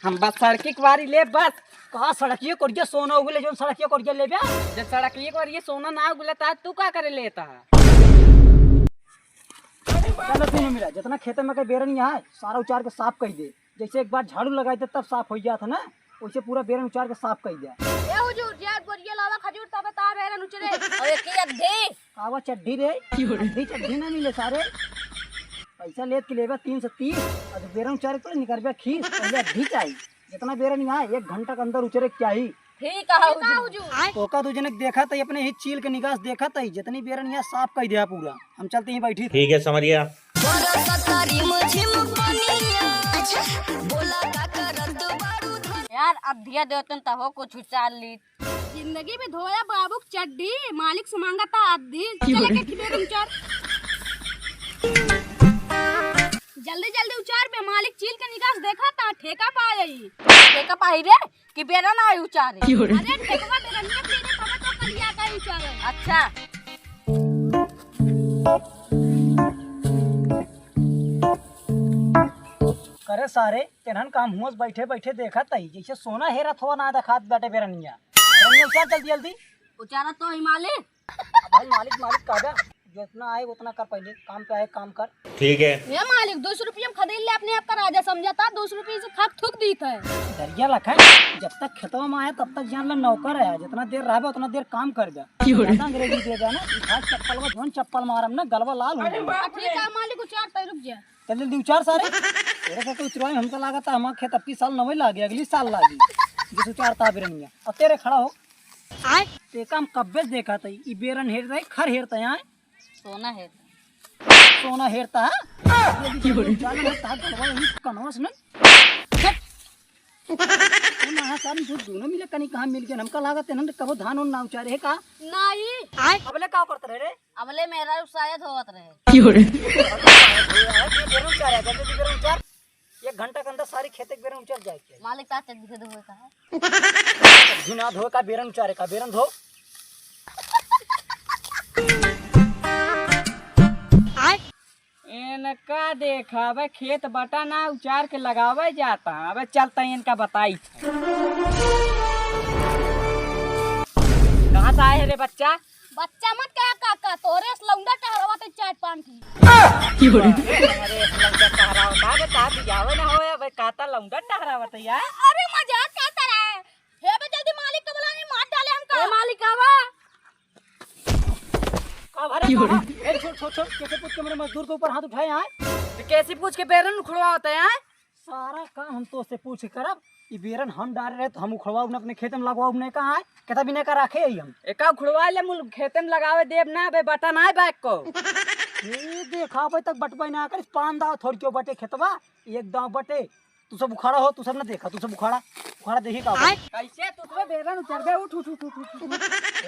हम बस सड़की कुवारी ले बस कहा सड़किए कोरिया सोना उगले जो सड़किए कोरिया ले बे जब सड़की कुवारी सोना ना उगलता तू का करे लेता है। चलो तीन मिला जितना खेत में के बेरन यहाँ है सारा उचार के साफ कर दे। जैसे एक बार झाड़ू लगाई दे तब साफ हो जाता ना, वैसे पूरा बेरन उचार के साफ कर दे। ए हुजूर जा गोरिया लावा खजूर तबे तार बेरन उचरे और एक की अद्धे कावा चड्डी रे चड्डी ना मिले सारे पैसा लेत के लेबे 330 और बेरन उचारे तो निकलबे खीस पहले अड्डी चाहिए। जितना बेरन यहाँ 1 घंटा के अंदर उचरे चाहिए। ठीक है हुजूर ओका तुझे ने देखा था अपने ही चील के निगाह से देखा था जितनी बेरन यहाँ साफ कर दिया पूरा। हम चलते ही बैठी ठीक है समरिया। यार अधिया देतन तहो कुछ उचार ली जिंदगी में धोया बाबू चड्डी मालिक से मांगा था अधी चले के बेरन उचार जल्दी जल्दी उचार बे मालिक चील के निगाह से देखा था ठेका पाई रे कि बेरन आए उचारे अरे ठेका बेरन ने तेरे तबे तो कलिया का उचारे। अच्छा करे सारे तेनहन काम हुआ बैठे बैठे देखा तई जैसे सोना हेरा थोड़ा ना देखा बैठे बेरनिया उचार जल्दी जल्दी उचारा तो ही मालिक भाई मालिक मालिक कागा जितना आए उतना कर, पहले काम पे आए काम कर। ठीक है ये मालिक 200 रुपये में खरीद ले अपने आप का राजा समझा था 200 रुपये से खक थूक दी था। दरिया लखा जब तक खेतवा में आए तब तक जान ला नौकर है, जितना देर रहे उतना देर काम कर जा। अंग्रेजी दे जा ना चप्पल में धोन चप्पल मारम ना गलवा लाल हो जाए। ठीक है मालिक उचार तय रुक जा जल्दी जल्दी उचार सारे तेरे से उचरवाई हमको लगा था हमारा खेत अब की साल नवे लागे अगली साल लागी जिस उचारता बेरनिया। अब तेरे खड़ा हो आए ते काम कब्बे देखा था ई बेरन हेर रहे खर हेरता यहाँ सोना है सोना हेरता है कनवा से दोनों मिले कहीं कहाँ मिल गए हमका लागत है कबो धान उन ना उचारे का नहीं अबले का करते रहे अबले मेरा शायद होवत रहे 1 घंटा के अंदर सारी खेत के बेरन उचर जाए मालिक का चल दिखे धोए का है झुना धो का बेरन उचारे का बेरन धो इनका देखा अब खेत बटा ना उचार के लगावे जाता है। अब चलता है इनका बताई कहाँ से आए रे बच्चा मत कहा काका तोरे लौंडा टहरवा ते चाट पान की अरे मजाक करता रहे हे बे जल्दी मालिक को बुलानी मार डाले हमका मालिक आवा छोड़ कैसे पूछ के मेरे मजदूर के ऊपर हाथ उठाए आए कैसे पूछ के बेरन उखड़वा होता है सारा काम हम तो से पूछ करब ई बेरन हम डाल रहे तो हम उखड़वाऊ न अपने खेत में लगवाऊ ने कहा है कहता भी नहीं का रखे हम एका उखड़वा ले मुल खेते में लगावे देव ना बे बटा ना बैक को ये देखा भाई तक बटवाई ना कर 5 दाव थोड़ी क्यों बटे खेतवा 1 दाव बटे तू सब उखाड़ा हो तू सब ना देखा तू सब उखाड़ा देखी का कैसे तू तो बेरन उतर गए उठ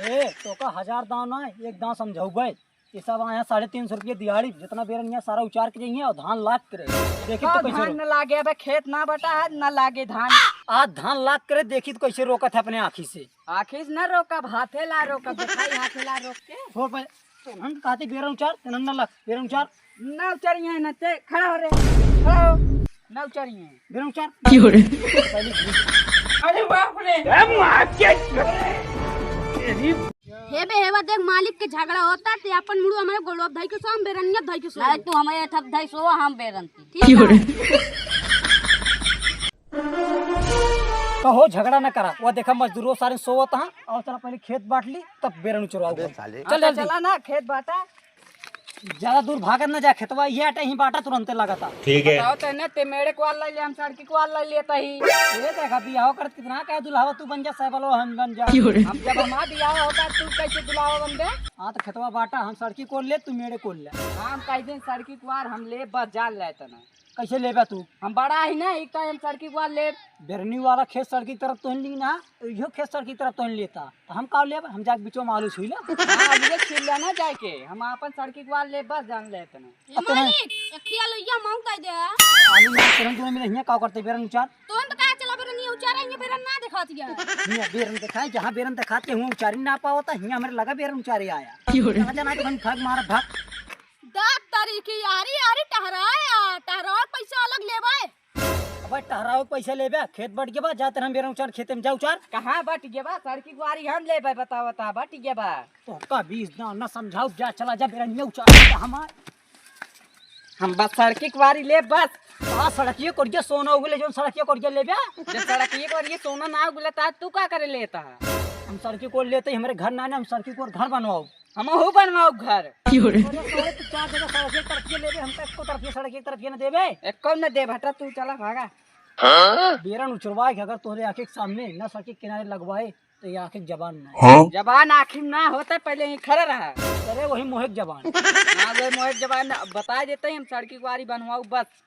ए तो का 1000 दाव ना 1 दाव समझाऊ भाई ये सब यहाँ 350 रुपये दिहाड़ी जितना बेरन यहाँ सारा उचार के जाइए और धान लाग करे देखी तो कैसे धान न लागे अब खेत ना बटा है न लागे धान आज धान लाग करे देखी तो कैसे रोकत है अपने आँखी से आखिर न रोका हाथे ला रोका दिखाई हाथे ला रोक के छोड़ पे तेनहन कहते बेरन उचार तेनहन न लग बेरन उचार ना उचरिए न ते खड़ा हो रे खड़ा हो ना उचरिए बेरन उचार अरे बाप रे हे बे हेवा देख मालिक के झगड़ा होता ते अपन मुड़ू हमारे गोड़वा धाई के सो हम बेरनिया धाई के सो नहीं तू हमारे थप धाई सो हम बेरन ठीक है कहो झगड़ा न करा वो देखा मजदूरों सारे सोवत हैं और चला पहले खेत बांट ली तब बेरन उचरवाओ चल चला ना खेत बाटा ज्यादा दूर भागत न जा खेतवा ये अटे ही बाटा तुरंत लगाता ठीक है बताओ तने ते मेरे को ले हम सड़की को ले लेता ही ये देखा बियाह करत कितना कह दुल्हावा तू बन जा साहब हम बन जा हम जब हमारा बियाह होता तू कैसे दुलावा बन दे हां तो खेतवा बाटा हम सड़की कोल ले तू मेरे कोल ले हम कई दिन सड़की कुआर हम ले बस जान लेते ना कैसे लेबा तू हम बड़ा ही ना एक टाइम सड़की कुआर ले बेरनी वाला खेत सड़की तरफ तो ली ना यो खेत सड़की तरफ तो लेता तो हम का लेब हम जाके बीचो में आलू छुई ले हां मुझे छिल लेना जाए के हम अपन सड़की कुआर ले बस जान लेते ना मालिक अखिया लोइया मांग कह दे आलू में तुरंत में नहीं का करते बेरन उचार तो कहा चला बेरन उचारा ये बेरन ना दिखाती है हिया बेरन दिखाए जहां बेरन दिखाते हूं उचारी ना पावता हिया हमरे लगा बेरन उचारी आया कहां जाना तो हम भाग मार भाग दात तरीके यारी यारी टहराया टहरा पैसा अलग लेबे भाई टहराओ पैसा ले बे खेत बढ़ गया बा जाते हम बेरन उचार खेते में जा उचार कहाँ बट गया बा सड़की गुआरी हम ले बे बता बता बट गया बा तो का बीज ना समझाओ जा चला जा बेरनिया उचार हमार हम बस सड़की गुआरी ले बस आ सड़किए कोड़िया सोना उगले जो सड़किए कोड़िया ले बे जब सड़की को ये सोना ना गुलता तू का करे लेता हम सड़की कोड़ लेते हमारे घर ना हम सड़की को घर बनवाओ हम हो बनवाओ घर चार जगह सड़क एक तरफ ले हम तक को तरफ सड़क एक तरफ न देबे एक कौन न दे भटा तू चला भागा बेरन उचरवाए अगर तोरे आंखें के सामने न सड़क किनारे लगवाए तो ये आंखें जबान ना जबान आखिर ना होता पहले ही खड़ा रहा अरे वही मोहित जबान हाँ वो मोहित जबान बता देते हैं हम सड़की गुआरी बनवाऊ बस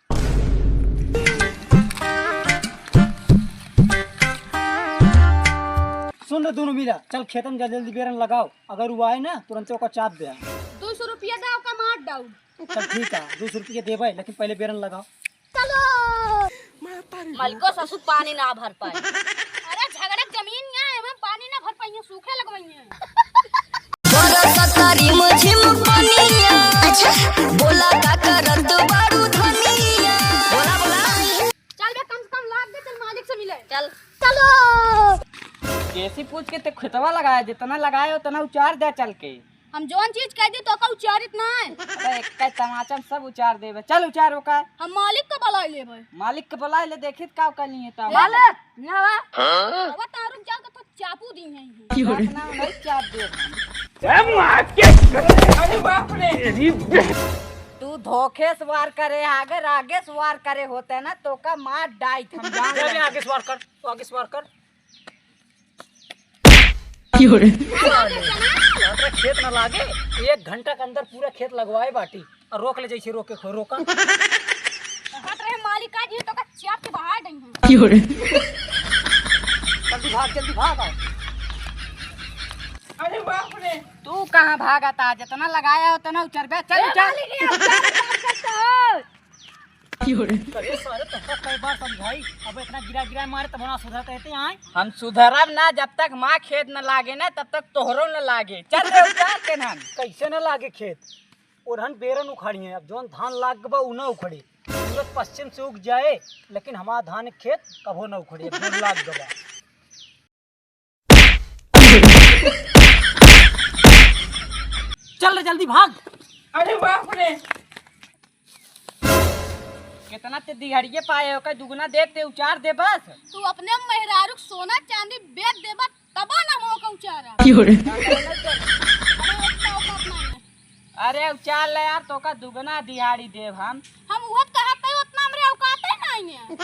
सुन रे दोनों मिला चल खेतन जल्दी जल्दी बेरन लगाओ अगर वो आए ना तुरंत ओका चाप दे 200 रुपया दाव का मार दाऊ। चल ठीक है 200 रुपये देबे लेकिन पहले बेरन लगाओ चलो मालिको ससुर पानी ना भर पाए। अरे झगड़क जमीन यहाँ है मैं पानी ना भर पाई सूखे लगवाई है। बोला का करत बारू धनिया बोला बोला चल बे कम से कम लाग दे चल मालिक से मिले चल चलो कैसी पूछ के ते खुतवा लगाया जितना लगाए उतना उचार दे चल के हम जोन चीज कह दी तो का उच्चारित ना है। अरे एक का तमाचा सब उचार देबे चल उचार का हम मालिक का बुला लेबे मालिक के बुलाए ले देखित का कर लिए ता मालिक नवा अब तारुक जाओ तो चापू दी है ना नहीं चाप दे अरे बाप रे तू धोखे सवार करे अगर आगे सवार करे होते ना तो का मार डाई हम जान चल आगे सवार कर तो आगे सवार कर खेत न लागे 1 घंटा के अंदर पूरा खेत लगवाए बाटी और रोक ले जैसे रोके खो रोका हट रहे मालिक का जी तो का चाप के बाहर डई है जल्दी भाग आओ अरे बाप रे तू कहाँ भागा था जितना लगाया उतना उचर बे चल चल अरे सारे तक कई बार समझाई अब इतना गिरा गिरा मारे तब ना सुधरते रहते आए हम सुधरब ना जब तक माँ खेत न लागे ना तब तक तोहरो न लागे चल रे उचार के नाम कैसे न लागे खेत ओरहन बेरन उखाड़ी है अब जोन धान लाग बा उ न उखड़ी सूरज पश्चिम से उग जाए लेकिन हमारा धान के खेत कभो न उखड़ी अब लाग गवा चल रे जल्दी भाग अरे बाप रे कितना ते दिहाड़िए पाए हो का दुगना देख ते उचार दे बस तू अपने मेहरारू सोना चांदी बेच देबा तबो ना मौका उचारा अरे उचार ले यार तो का दुगना दिहाड़ी देव हम वो कहते हैं उतना हमरे औकात है नहीं है।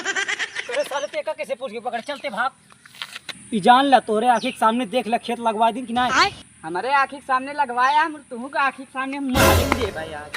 तेरे साले ते का कैसे पूछ के पकड़ चलते भाग ई जान ला तोरे आंखी के सामने देख ले खेत लगवा दी कि ना हमारे आँखी के सामने लगवाया हम तुहू का आँखी के सामने हम मारेंगे भाई यार